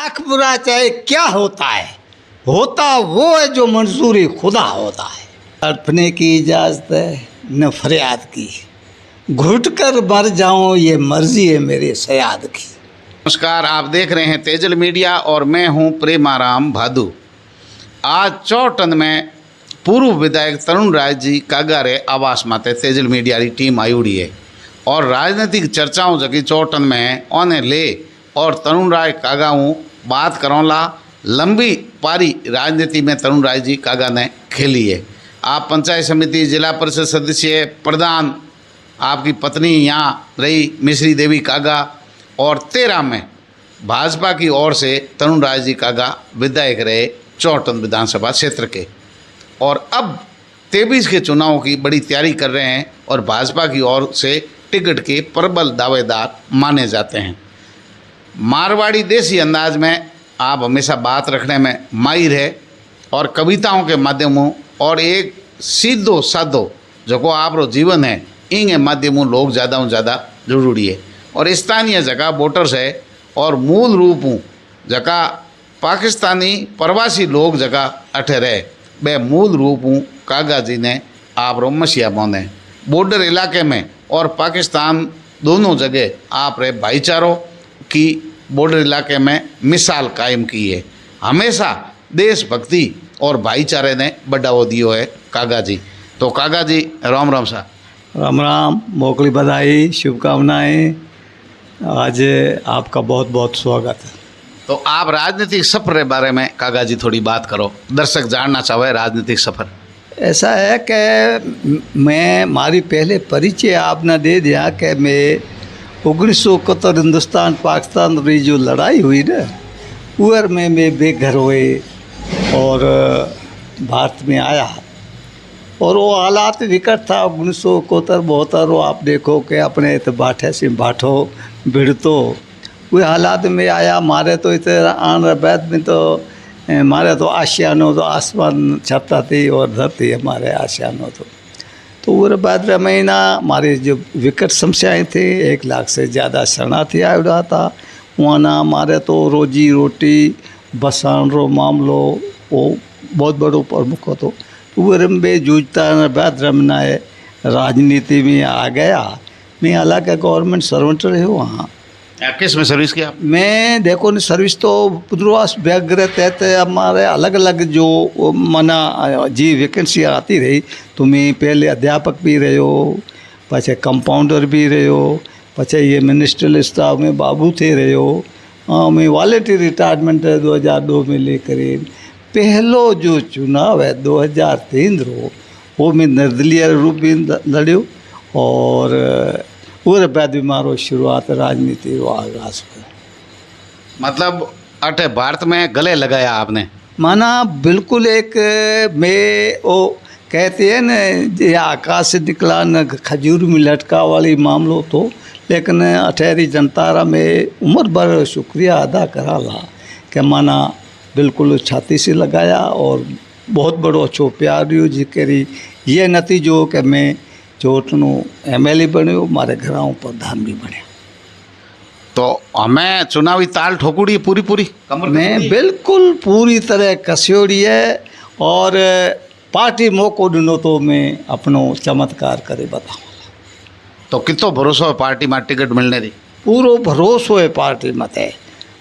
लाख बुरा चाहे क्या होता वो है जो मंजूरी खुदा होता है। तड़पने की इजाज़त है न फरियाद की, घुट कर मर जाऊं ये मर्जी है मेरे सयाद की। नमस्कार, आप देख रहे हैं तेजल मीडिया और मैं हूं प्रेमाराम भादु। आज चौटन में पूर्व विधायक तरुण राय जी कागारे आवास माते तेजल मीडिया की टीम आई उड़ी है और राजनीतिक चर्चाओं जकी चौटन में ओने ले और तरुण राय कागाऊँ बात करोला। लंबी पारी राजनीति में तरुण राय जी कागा ने खेली है। आप पंचायत समिति, जिला परिषद सदस्य, प्रधान, आपकी पत्नी यहाँ रही मिश्री देवी कागा, और 13 में भाजपा की ओर से तरुण राय जी कागा विधायक रहे चौटन विधानसभा क्षेत्र के, और अब 23 के चुनाव की बड़ी तैयारी कर रहे हैं और भाजपा की ओर से टिकट के प्रबल दावेदार माने जाते हैं। मारवाड़ी देसी अंदाज में आप हमेशा बात रखने में माहिर है और कविताओं के माध्यमों और एक सीधो साधो जो आप जीवन है इन माध्यमों लोग ज़्यादा से ज़्यादा जरूरी है। और स्थानीय जगह वोटर्स है और मूल रूप जगह पाकिस्तानी प्रवासी लोग जगह अठे रहे बे मूल रूप कागा जी ने आप रो मसीहा बने बॉर्डर इलाके में और पाकिस्तान दोनों जगह आप रे भाईचारों की बॉर्डर इलाके में मिसाल कायम की है। हमेशा देशभक्ति और भाईचारे ने बढ़ावा दियो है कागा जी। तो कागा जी राम राम सा। राम राम, मोकली बधाई, शुभकामनाएं। आज आपका बहुत बहुत स्वागत है। तो आप राजनीतिक सफर के बारे में कागा जी थोड़ी बात करो, दर्शक जानना चाहे राजनीतिक सफर। ऐसा है कि मैं मारी पहले परिचय आपने दे दिया कि मैं 1971 हिंदुस्तान पाकिस्तान री जो लड़ाई हुई ना उधर में मैं बेघर हुए और भारत में आया और वो हालात विकट था 1971-72। वो आप देखो कि अपने तो बाठे से बाठो भिड़तो वे हालात में आया। मारे तो इतना आन बैद में तो मारे तो आशियानो तो आसमान छपता थी और धरती हमारे आशियानो तो वो बाद महीना हमारे जो विकट समस्याएं थे 1 लाख से ज़्यादा शरणार्थी आ रहा था वहाँ ना। हमारे तो रोजी रोटी बसान रो मामलो वो बहुत बड़ो प्रमुख हो तो वो रंबे जूझता बाद रमना है राजनीति में आ गया। मैं हालांकि गवर्नमेंट सर्वेंट रहे वहाँ। किस में सर्विस किया? मैं देखो न सर्विस तो पुनर्वास व्याग्र तहत हमारे अलग अलग जो मना जी वैकेंसी आती रही तो मैं पहले अध्यापक भी रहे हो, पचे कंपाउंडर भी रहे हो, पचे ये मिनिस्ट्रियल स्टाफ में बाबू थे रहे हो। मैं वॉलंटियर रिटायरमेंट 2002 में लेकर पहलो जो चुनाव है 2003 रो वो मैं निर्दलीय रूप में लड़ो और पूरे बाद भी मारो शुरुआत राजनीति रो आगाज हुआ। मतलब अटे भारत में गले लगाया आपने? माना बिल्कुल एक मैं वो कहते हैं न ये आकाश से निकला न खजूर में लटका वाली मामलो तो, लेकिन अठहरी जनता में उम्र भर शुक्रिया अदा करा ला कि माना बिल्कुल छाती से लगाया और बहुत बड़ो अच्छो प्यार दियो जिकरी ये नतीजो कि मैं चोटनो MLA बनो, मारे घरों प्रधान भी बने। तो हमें चुनावी ताल ठोकुड़ी पूरी कमर में बिल्कुल पूरी तरह कसियोड़ी है और पार्टी मौको दिनो तो मैं अपनो चमत्कार करे बताऊँ। तो कितो भरोसा है पार्टी में टिकट मिलने दी? पूरो भरोसो है पार्टी मत है।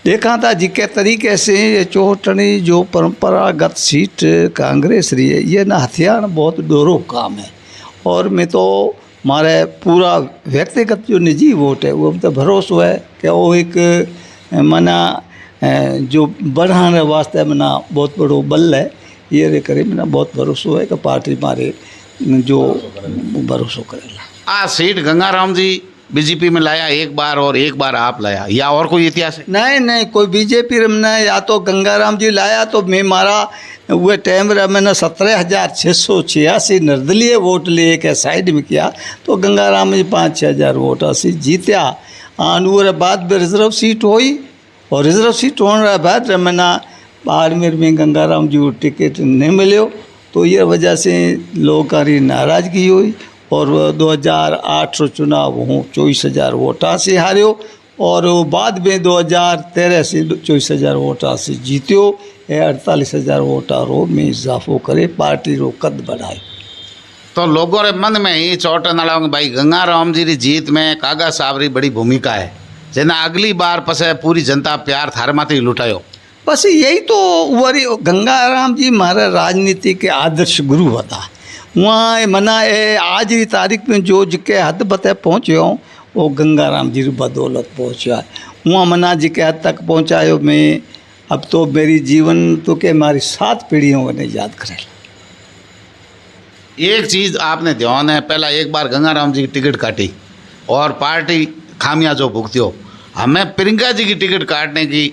देखा था जिके तरीके से ये चौटनी जो परंपरागत सीट कांग्रेस रही है ये ना हथियार बहुत डोरो काम है और मैं तो मारे पूरा व्यक्तिगत जो निजी वोट है वो तो भरोसा है कि वो एक मना जो बढ़ाने वास्ते मना बहुत बड़ो बल है ये रे करे मना बहुत भरोसा है कि पार्टी मारे जो भरोसा करेगा। आ सीट गंगाराम जी बीजेपी में लाया एक बार और एक बार आप लाया, या और कोई इतिहास है? नहीं कोई बीजेपी रमना या तो गंगाराम जी लाया तो मैं मारा वो टाइम रे मैंने 17,686 निर्दलीय वोट लिए के साइड में किया तो गंगाराम जी 5-6 हज़ार वोट असी जीत्या। और बाद में रिजर्व सीट हुई और रिजर्व सीट होने बाद मैंने बाड़मेर में गंगाराम जी को टिकट नहीं मिलो तो ये वजह से लोगों की नाराज़गी हुई और 2008 चुनाव हूँ 24,000 वोटा से हारियो और वो बाद में 2013 से 24,000 वोटा से जीत्यो ऐं 48,000 वोटारो में इजाफो करे पार्टी रो कद बढ़ायो। तो लोगों रे मन में ही चौटन वाला भाई गंगाराम जी री जीत में कागा साहब री बड़ी भूमिका है, जेना अगली बार पसे पूरी जनता प्यार थारे माथे लुटायो। बस यही तो वरी गंगाराम जी मारा राजनीति के आदर्श गुरु होता। वहाँ मना ए आज की तारीख में जो जिके हद बते पहुँचो वो गंगाराम जी री बदौलत पहुँचा। वहाँ मना जिके हद तक पहुँचायो मैं अब तो मेरी जीवन तो के हमारी 7 पीढ़ियों ने याद करे। एक चीज़ आपने ध्यान है, पहला एक बार गंगाराम जी की टिकट काटी और पार्टी खामियाजो भुगतियो। हमें प्रियंका जी की टिकट काटने की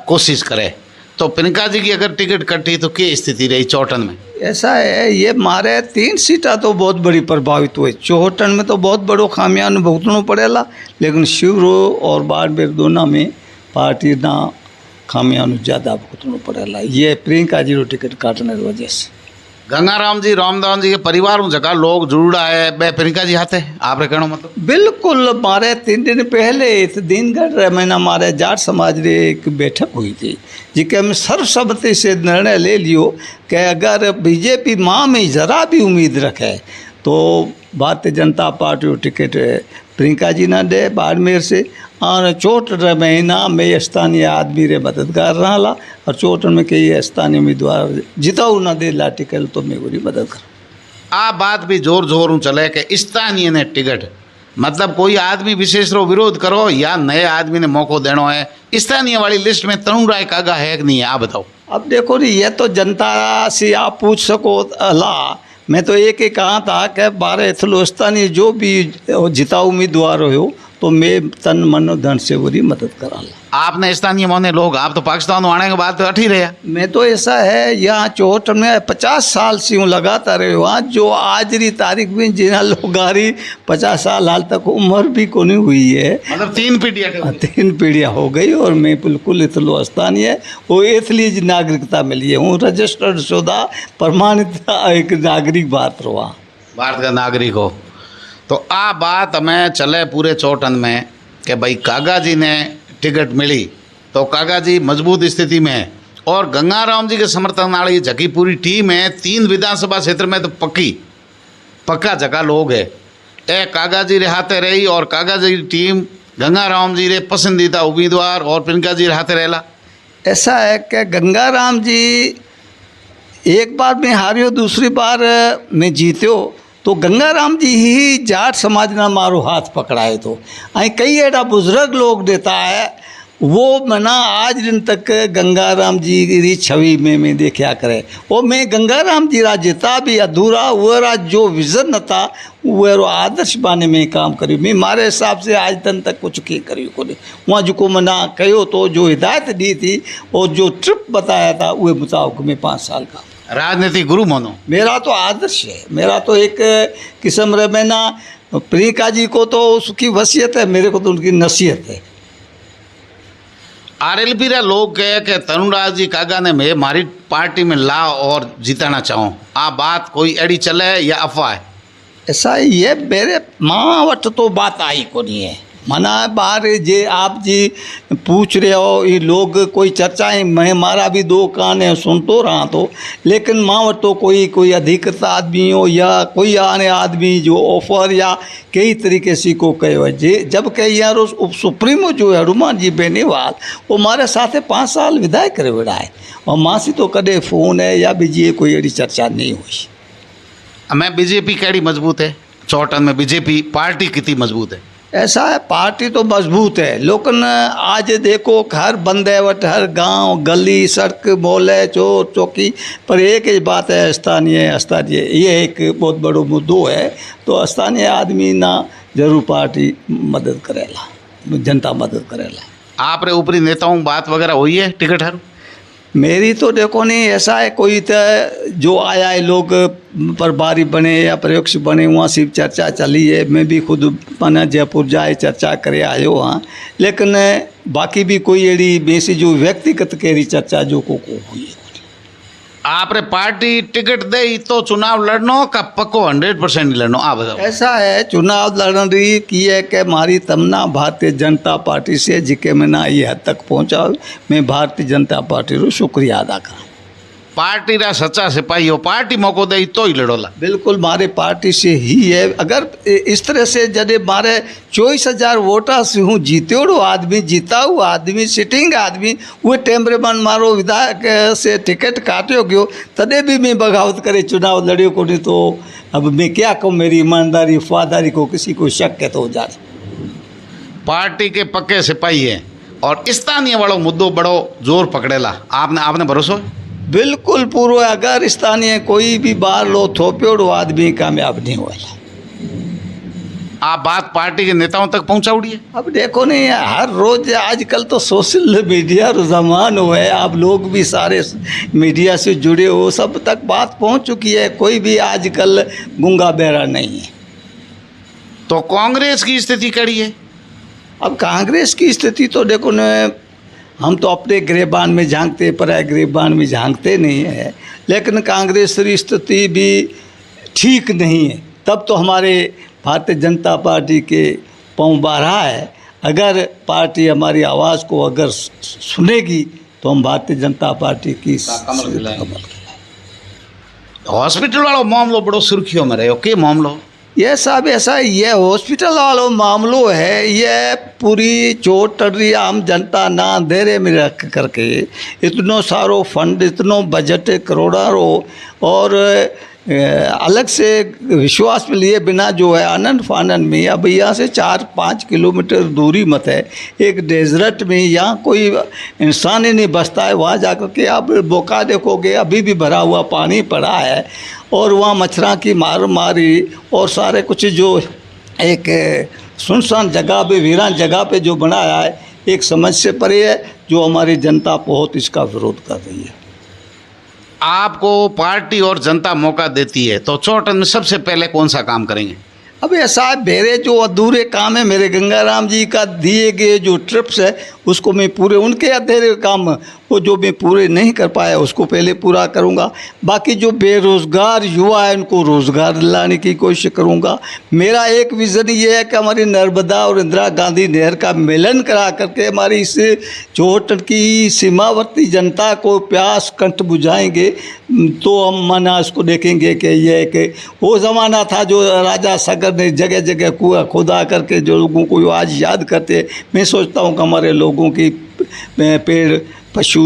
कोशिश करे, तो प्रियंका जी की अगर टिकट कटी तो क्या स्थिति रही चौटन में? ऐसा है, ये मारे 3 सीटा तो बहुत बड़ी प्रभावित हुई। चौहटन में तो बहुत बड़ो खामियान भुगतना पड़ेला, लेकिन शिवरो और बाड़मेर दोनों में पार्टी ना खामियान ज़्यादा भुगतना पड़ेला। ये प्रियंका जी रो टिकट काटने की वजह से। गंगाराम जी रामदास जी के परिवार जगह लोग जुड़ा है बे प्रियंका जी हाथे आपरे कहना मतलब? बिल्कुल, मारे 3 दिन पहले इस दिनगढ़ महीना मारे जाट समाज रे एक बैठक हुई थी, जिसके में सर्वसम्मति से निर्णय ले लियो कि अगर बीजेपी माँ में ज़रा भी उम्मीद रखे तो भारतीय जनता पार्टी को टिकट प्रियंका जी ना दे बाड़मेर से। और चौट महीना में स्थानीय आदमी रे मददगार रहा और चौटन में कई स्थानीय उम्मीदवार जिताऊ ना दे ला टिकट तो मैं पूरी मदद कर। आ बात भी जोर जोर चले कि स्थानीय ने टिकट मतलब कोई आदमी विशेष रो विरोध करो या नए आदमी ने मौको देना है, स्थानीय वाली लिस्ट में तरुण राय कागा है कि नहीं है आप बताओ? अब देखो नी, ये तो जनता से आप पूछ सको अला। मैं तो एक ही कहा था कि 12 इथलो स्थानीय जो भी जिताऊ उम्मीदवार हो तो मैं तन मन धन से पूरी मदद करा ला। आपने स्थानीय मोने लोग आप तो पाकिस्तान आने के बाद तो अठी रहे। मैं तो ऐसा है यहाँ चौहटन में 50 साल से हूँ लगातार रहे वहाँ, जो आज की तारीख में जिन्हें लोग आ रही 50 साल हाल तक उम्र भी को नहीं हुई है, मतलब 3 पीढ़ियाँ हो गई। और मैं बिल्कुल इतलो स्थानीय वो इसलिए नागरिकता मिली है, हूँ रजिस्टर्ड शुदा प्रमाणित एक नागरिक भारत का नागरिक हो। तो आ बात हमें चले पूरे चौटन में कि भाई कागा जी ने टिकट मिली तो कागा जी मजबूत स्थिति में है और गंगाराम जी के समर्थन वाली जकी पूरी टीम है। 3 विधानसभा क्षेत्र में तो पक्का जगह लोग है ए कागा जी रे हाथे रही और कागा जी की टीम गंगाराम जी रे पसंदीदा उम्मीदवार और प्रियंका जी रे हाथे रहेला। ऐसा है कि गंगाराम जी एक बार में हारियो, दूसरी बार में जीत्यो तो गंगाराम जी ही जाट समाज ना मारो हाथ पकड़ाए। तो कई ऐसा बुजुर्ग लोग देता है वो मना आज दिन तक गंगाराम जी की छवि में मैं देखा करे। वो मैं गंगाराम जी रा जिता भी अधूरा वो जो विज़न था वो आदर्श बाने में काम करी। मैं मारे हिसाब से आज दिन तक कुछ की करी को नहीं। वहाँ जो मना कहो तो जो हिदायत दी थी और जो ट्रिप बताया था वो मुताबिक में 5 साल का राजनीतिक गुरु मानो। मेरा तो आदर्श है, मेरा तो एक किस्म रे में ना प्रियंका जी को तो उसकी वसीयत है, मेरे को तो उनकी नसीहत है। RLP रे लोग कहे कि तरुण राज जी कागा ने मैं मारी पार्टी में ला और जिताना चाहूँ, आ बात कोई एड़ी चले या अफवाह है? ऐसा ये मेरे माँ वट तो बात आई को नहीं है। मना बाहर जे आप जी पूछ रहे हो ये लोग कोई चर्चाएं मैं मारा भी 2 कान है सुन तो रहा तो, लेकिन माँ वट तो कोई अधिकृत आदमी हो या कोई आने आदमी जो ऑफर या कई तरीके से को कहे हो जे जब कही यार उप सुप्रीमो जो है हनुमान जी बेनीवाल वो हमारे साथ 5 साल विधायक करे बेड़ा है और माँ से तो कदे फ़ोन है या बीजी कोई अड़ी चर्चा नहीं हुई। मैं बीजेपी कड़ी मजबूत है चौटन में, बीजेपी पार्टी कितनी मजबूत है? ऐसा है पार्टी तो मजबूत है, लेकिन आज देखो हर बंदे वट हर गांव गली सड़क मोहल्ले चौक चौकी पर एक ही बात है स्थानीय ये एक बहुत बड़ो मुद्दो है। तो स्थानीय आदमी ना जरूर पार्टी मदद करेला, जनता मदद करेला। आप रे ऊपरी नेताओं बात वगैरह हुई है टिकट हर? मेरी तो देखो नहीं, ऐसा है कोई तो जो आया है लोग प्रभारी बने या प्रयोक्ष बने वहाँ सिर्फ चर्चा चली है। मैं भी खुद मना जयपुर जाए चर्चा करे आयो हाँ, लेकिन बाकी भी कोई एड़ी बेसी जो व्यक्तिगत केरी चर्चा जो को हुई है। आपने पार्टी टिकट दे तो चुनाव लड़नो का पक्को 100% लड़नो आ बताओ। ऐसा है चुनाव लड़न रही की है कि मारी तमना भारतीय जनता पार्टी से जिके में ना ये हद तक पहुंचा। मैं भारतीय जनता पार्टी रो शुक्रिया अदा करा। पार्टी रा सच्चा सिपाही हो, पार्टी मौको दे तो ही लड़ोला। बिल्कुल मारे पार्टी से ही है। अगर इस तरह से जॾहिं मारे 24,000 वोटा से हूँ जीत्योड़ो आदमी, जीता हुआ आदमी, सिटिंग आदमी, वो टेम्परेमन मारो विधायक से टिकट काटियो गयो, तॾहिं भी मैं बगावत करे चुनाव लड़ियो को नहीं। तो अब मैं क्या कहूँ, मेरी ईमानदारी वफादारी को किसी को शक है तो जा। पार्टी के पक्के सिपाही है और स्थानीय वालों मुद्दों बड़ो जोर पकड़ेला। आपने भरोसो है? बिल्कुल पूरा। अगर स्थानीय कोई भी बाहर लो थोपियोड़ो आदमी कामयाब नहीं हुआ। आप बात पार्टी के नेताओं तक पहुंचाउड़िए। अब देखो नहीं, हर रोज आजकल तो सोशल मीडिया रुझान हुआ है, आप लोग भी सारे मीडिया से जुड़े हो, सब तक बात पहुंच चुकी है। कोई भी आजकल गूंगा बहरा नहीं है। तो कांग्रेस की स्थिति कड़ी है। अब कांग्रेस की स्थिति तो देखो न, हम तो अपने गिरेबान में झांकते, पराए गिरेबान में झांकते नहीं है, लेकिन कांग्रेस की स्थिति भी ठीक नहीं है। तब तो हमारे भारतीय जनता पार्टी के पाँव बारहा है। अगर पार्टी हमारी आवाज़ को अगर सुनेगी तो हम भारतीय जनता पार्टी की हॉस्पिटल वालों मामलो बड़ो सुर्खियों में रहे हो, के मामलो? यह सब ऐसा, ये हॉस्पिटल वालों मामलों है, ये पूरी चोट टर्री आम जनता ना अंधेरे में रख करके इतनो सारो फंड, इतनो बजट करोड़ों और अलग से विश्वास में लिए बिना जो है आनंद फानन में, अब यहाँ से 4-5 किलोमीटर दूरी मत है एक डेजर्ट में, यहाँ कोई इंसान ही नहीं बसता है। वहाँ जाकर के आप बोका देखोगे अभी भी भरा हुआ पानी पड़ा है और वहाँ मच्छरा की मारी और सारे कुछ जो एक सुनसान जगह पे, वीरान जगह पे जो बनाया है, एक समझ से परे है जो हमारी जनता बहुत इसका विरोध कर रही है। आपको पार्टी और जनता मौका देती है तो चौटन में सबसे पहले कौन सा काम करेंगे? अब ऐसा है, मेरे जो अधूरे काम है, मेरे गंगाराम जी का दिए गए जो ट्रिप्स है उसको मैं पूरे, उनके अधूरे काम वो जो मैं पूरे नहीं कर पाया उसको पहले पूरा करूंगा। बाकी जो बेरोज़गार युवा है उनको रोज़गार दिलाने की कोशिश करूंगा। मेरा एक विज़न ये है कि हमारी नर्मदा और इंदिरा गांधी नहर का मिलन करा करके हमारी इस चोट की सीमावर्ती जनता को प्यास कंठ बुझाएंगे तो हम मना उसको देखेंगे कि ये कि वो ज़माना था जो राजा सगर ने जगह जगह कुआं खोदा करके जो लोगों को आज याद करते। मैं सोचता हूँ कि हमारे लोगों की पेड़, पशु,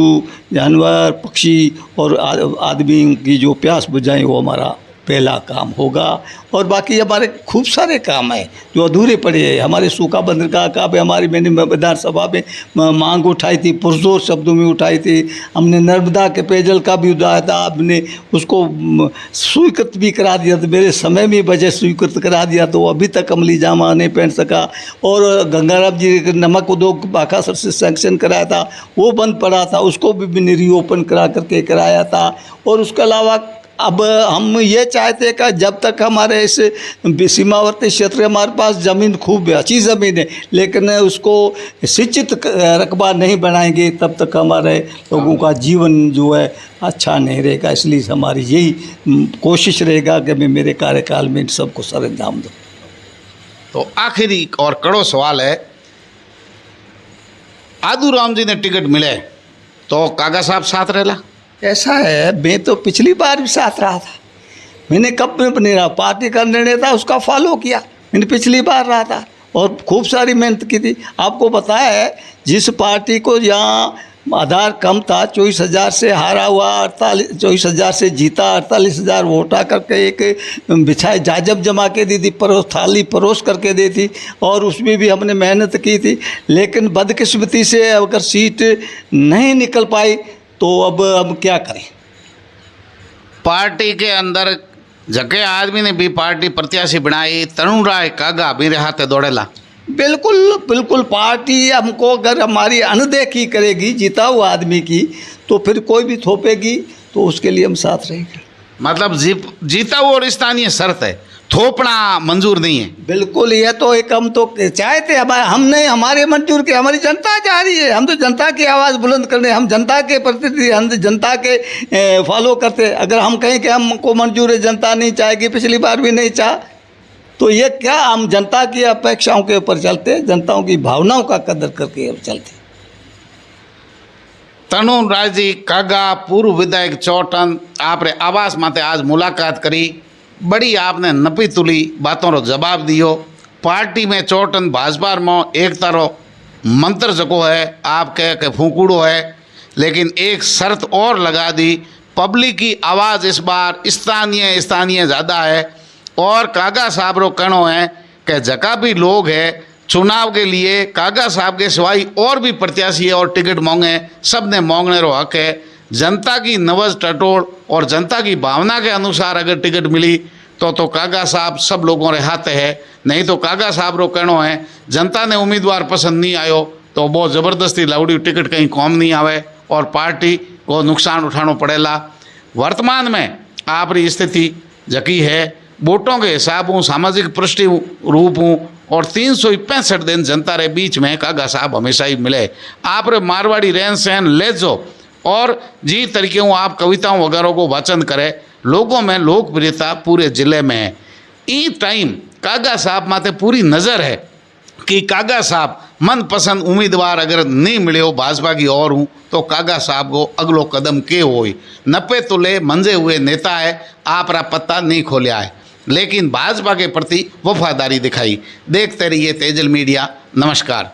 जानवर, पक्षी और आदमी की जो प्यास बुझाएं वो हमारा पहला काम होगा। और बाकी हमारे खूब सारे काम हैं जो अधूरे पड़े हैं। हमारे सूखा बंदरगाह का भी हमारी मैंने विधानसभा में मांग उठाई थी, पुरजोर शब्दों में उठाई थी। हमने नर्मदा के पेयजल का भी उठाया था, आपने उसको स्वीकृत भी करा दिया था, मेरे समय में बजट स्वीकृत करा दिया तो अभी तक अमली जामा नहीं पहन सका। और गंगाराम जी नमक उद्योग बाकासर से सैंक्शन कराया था, वो बंद पड़ा था, उसको भी मैंने रीओपन करा करके कराया था। और उसके अलावा अब हम ये चाहते कि जब तक हमारे इस सीमावर्ती क्षेत्र हमारे पास ज़मीन खूब अच्छी ज़मीन है लेकिन उसको सिंचित रकबा नहीं बनाएंगे तब तक हमारे लोगों का जीवन जो है अच्छा नहीं रहेगा। इसलिए हमारी यही कोशिश रहेगा कि मैं मेरे कार्यकाल में इन सबको सर अंजाम दूँ। तो आखिरी और कड़ो सवाल है, आदू राम जी ने टिकट मिले तो कागा साहब साथ रहला? ऐसा है, मैं तो पिछली बार भी साथ रहा था। मैंने कब में नहीं रहा, पार्टी का निर्णय था उसका फॉलो किया। मैंने पिछली बार रहा था और खूब सारी मेहनत की थी। आपको बताया है जिस पार्टी को यहाँ आधार कम था 24,000 से हारा हुआ, 24,000 से जीता, 48,000 वोटा करके एक बिछाए जाजब जमा के दी थी, थाली परोस करके दी थी और उसमें भी हमने मेहनत की थी। लेकिन बदकिस्मती से अगर सीट नहीं निकल पाई तो अब हम क्या करें। पार्टी के अंदर जगह आदमी ने भी पार्टी प्रत्याशी बनाई, तरुण राय कागा मेरे हाथ दौड़ेला? बिल्कुल बिल्कुल, पार्टी हमको अगर हमारी अनदेखी करेगी जीता हुआ आदमी की तो फिर कोई भी थोपेगी तो उसके लिए हम साथ रहेंगे। मतलब जीता हुआ और स्थानीय शर्त है, थोपना मंजूर नहीं है। बिल्कुल, ये तो एक हम तो चाहते, हमने हमारे मंजूर के, हमारी जनता चाह रही है, हम तो जनता की आवाज़ बुलंद करने, हम जनता के प्रतिनिधि, हम जनता के फॉलो करते। अगर हम कहें कि हमको मंजूर है, जनता नहीं चाहेगी, पिछली बार भी नहीं चाह, तो ये क्या, हम जनता की अपेक्षाओं के ऊपर चलते, जनताओं की भावनाओं का कदर करके चलते। तरुणराज जी कागा, पूर्व विधायक चौटन, आपने आवास माते आज मुलाकात करी, बड़ी आपने नपी तुली बातों रो जवाब दियो। पार्टी में चौटन भाजपा में एक तारो मंत्र जको है, आप कह के फूकूड़ो है, लेकिन एक शर्त और लगा दी, पब्लिक की आवाज़ इस बार स्थानीय ज़्यादा है। और कागा साहब रो कहना है कि जका भी लोग है चुनाव के लिए कागा साहब के सिवाय और भी प्रत्याशी है और टिकट मांगे, सब ने मांगने रो हक है। जनता की नवज टटोल और जनता की भावना के अनुसार अगर टिकट मिली तो कागा साहब सब लोगों रे हाथ है, नहीं तो कागा साहब रो कहना है जनता ने उम्मीदवार पसंद नहीं आयो तो बहुत ज़बरदस्ती लाउडी टिकट कहीं कॉम नहीं आवे और पार्टी को नुकसान उठाना पड़ेला। वर्तमान में आपकी स्थिति जकी है, वोटों के हिसाब हूँ, सामाजिक पृष्ठि रूप हूँ और 365 दिन जनता रे बीच में कागा साहब हमेशा ही मिले। आप रे मारवाड़ी रहन सहन ले जो और जी तरीके हूँ आप कविताओं वगैरह को वाचन करे, लोगों में लोकप्रियता पूरे जिले में है। ई टाइम कागा साहब माते पूरी नज़र है कि कागा साहब मनपसंद उम्मीदवार अगर नहीं मिले हो भाजपा की और हूँ तो कागा साहब को अगलो कदम के होई। नपे तुले मंजे हुए नेता है, आप रा पत्ता नहीं खोलिया है, लेकिन भाजपा के प्रति वफादारी दिखाई। देखते रहिए तेजल मीडिया। नमस्कार।